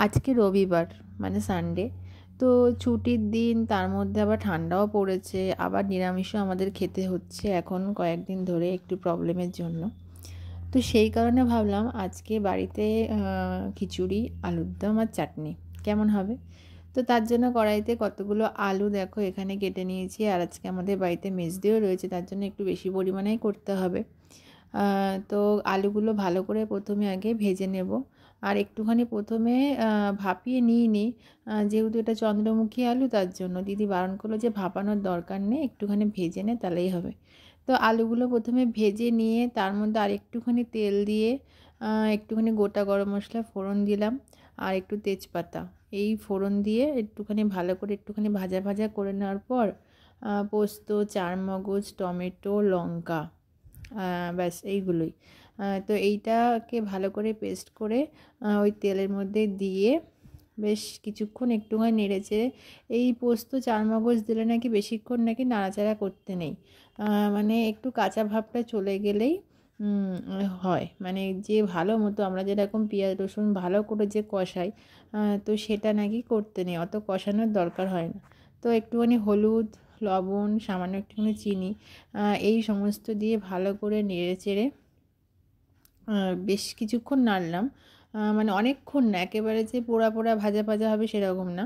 আজকে রবিবার মানে সানডে, তো ছুটির দিন, তার মধ্যে আবার ঠান্ডাও পড়েছে, আবার নিরামিষও আমাদের খেতে হচ্ছে এখন কয়েকদিন ধরে একটু প্রবলেমের জন্য। তো সেই কারণে ভাবলাম আজকে বাড়িতে খিচুড়ি, আলুর দম আর চাটনি কেমন হবে। তো তার জন্য কড়াইতে কতগুলো আলু দেখো এখানে কেটে নিয়েছি, আর আজকে আমাদের বাড়িতে মেজদিও রয়েছে, তার জন্য একটু বেশি পরিমাণেই করতে হবে। তো আলুগুলো ভালো করে প্রথমে আগে ভেজে নেব, আর একটুখানি প্রথমে ভাপিয়ে নিই, যেহেতু এটা চন্দ্রমুখী আলু, তার জন্য দিদি বারণ করলো যে ভাপানোর দরকার নেই, একটুখানি ভেজে নে তাহলেই হবে। তো আলুগুলো প্রথমে ভেজে নিয়ে তার মধ্যে আর একটুখানি তেল দিয়ে একটুখানি গোটা গরম মশলা ফোড়ন দিলাম, আর একটু তেজপাতা, এই ফোড়ন দিয়ে একটুখানি ভালো করে একটুখানি ভাজা ভাজা করে নেওয়ার পর পোস্ত, চারমগজ, টমেটো, লঙ্কা, ব্যাস এইগুলোই। তো এইটাকে ভালো করে পেস্ট করে ওই তেলের মধ্যে দিয়ে বেশ কিছুক্ষণ একটুখানি নেড়েচেড়ে, এই পোস্ত চারমগজ দিলে নাকি বেশিক্ষণ নাকি নাড়াচাড়া করতে নেই, মানে একটু কাঁচা ভাবটা চলে গেলেই হয়, মানে যে ভালো মতো আমরা যেরকম পেঁয়াজ রসুন ভালো করে যে কষাই, তো সেটা নাকি করতে নেই, অত কষানোর দরকার হয় না। তো একটুখানি হলুদ, লবণ, সামান্য একটুখানি চিনি, এই সমস্ত দিয়ে ভালো করে নেড়েচেড়ে বেশ কিছুক্ষণ নাড়লাম, মানে অনেকক্ষণ না, একেবারে যে পোড়া পোড়া ভাজা ভাজা হবে সেরকম না,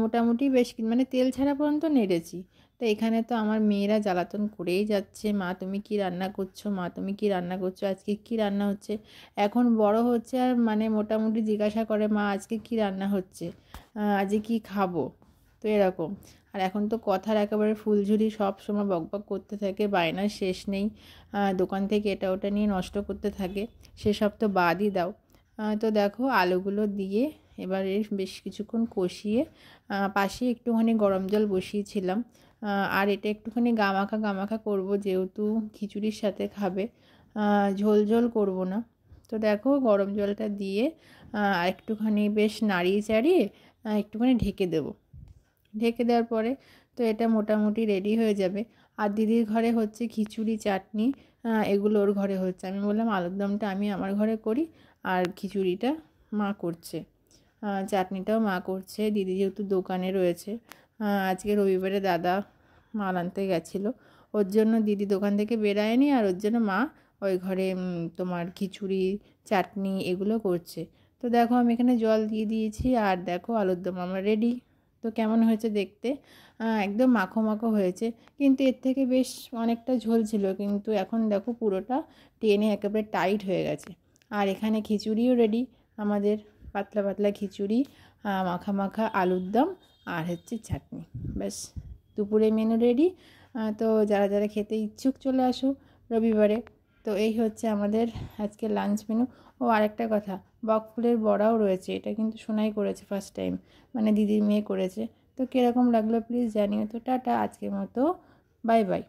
মোটামুটি বেশ মানে তেল ছাড়া পর্যন্ত নেড়েছি। তো এখানে তো আমার মেয়েরা জ্বালাতন করেই যাচ্ছে, মা তুমি কি রান্না করছো, মা তুমি কি রান্না করছো, আজকে কি রান্না হচ্ছে। এখন বড় হচ্ছে আর মানে মোটামুটি জিজ্ঞাসা করে, মা আজকে কি রান্না হচ্ছে, আজকে কি খাবো, তো এরকম। আর এখন তো কথার একেবারে ফুলঝুরি, সব সময় বকবক করতে থাকে, বায়নার শেষ নেই, দোকান থেকে এটা ওটা নিয়ে নষ্ট করতে থাকে, সেসব তো বাদই দাও। তো দেখো আলুগুলো দিয়ে এবারে বেশ কিছুক্ষণ কষিয়ে পাশে একটুখানি গরম জল বসিয়েছিলাম, আর এটা একটুখানি গামাখা গামাখা করব, যেহেতু খিচুড়ির সাথে খাবে, ঝোল ঝোল করব না। তো দেখো গরম জলটা দিয়ে একটুখানি বেশ নাড়িয়ে চাড়িয়ে একটুখানি ঢেকে দেবো। ঢেকে দেওয়ার পরে তো এটা মোটামুটি রেডি হয়ে যাবে। আর দিদির ঘরে হচ্ছে খিচুড়ি, চাটনি, এগুলো ওর ঘরে হচ্ছে। আমি বললাম আলুর দমটা আমি আমার ঘরে করি, আর খিচুড়িটা মা করছে, চাটনিটাও মা করছে। দিদি যেহেতু দোকানে রয়েছে, আজকে রবিবারে দাদা মাল আনতে গেছিলো, ওর জন্য দিদি দোকান থেকে বেরায়নি, আর ওর জন্য মা ওই ঘরে তোমার খিচুড়ি, চাটনি এগুলো করছে। তো দেখো আমি এখানে জল দিয়ে দিয়েছি, আর দেখো আলুর দম আমার রেডি। তো কেমন হয়েছে দেখতে, একদম মাখো মাখো হয়েছে, কিন্তু এর থেকে বেশ অনেকটা ঝোল ছিল, কিন্তু এখন দেখো পুরোটা টেনে একেবারে টাইট হয়ে গেছে। আর এখানে খিচুড়িও রেডি আমাদের, পাতলা পাতলা খিচুড়ি, মাখা মাখা আলুর দম, আর হচ্ছে চাটনি, ব্যাস দুপুরে মেনু রেডি। তো যারা যারা খেতে ইচ্ছুক চলে আসো রবিবারে। তো এই হচ্ছে আমাদের আজকে লাঞ্চ মেনু। ও আরেকটা কথা, বকফুলের বড়াও রয়েছে, এটা কিন্তু সোনাই করেছে ফার্স্ট টাইম, মানে দিদির মেয়ে করেছে। তো কীরকম লাগলো প্লিজ জানিও। তো টাটা, আজকের মতো বাই বাই।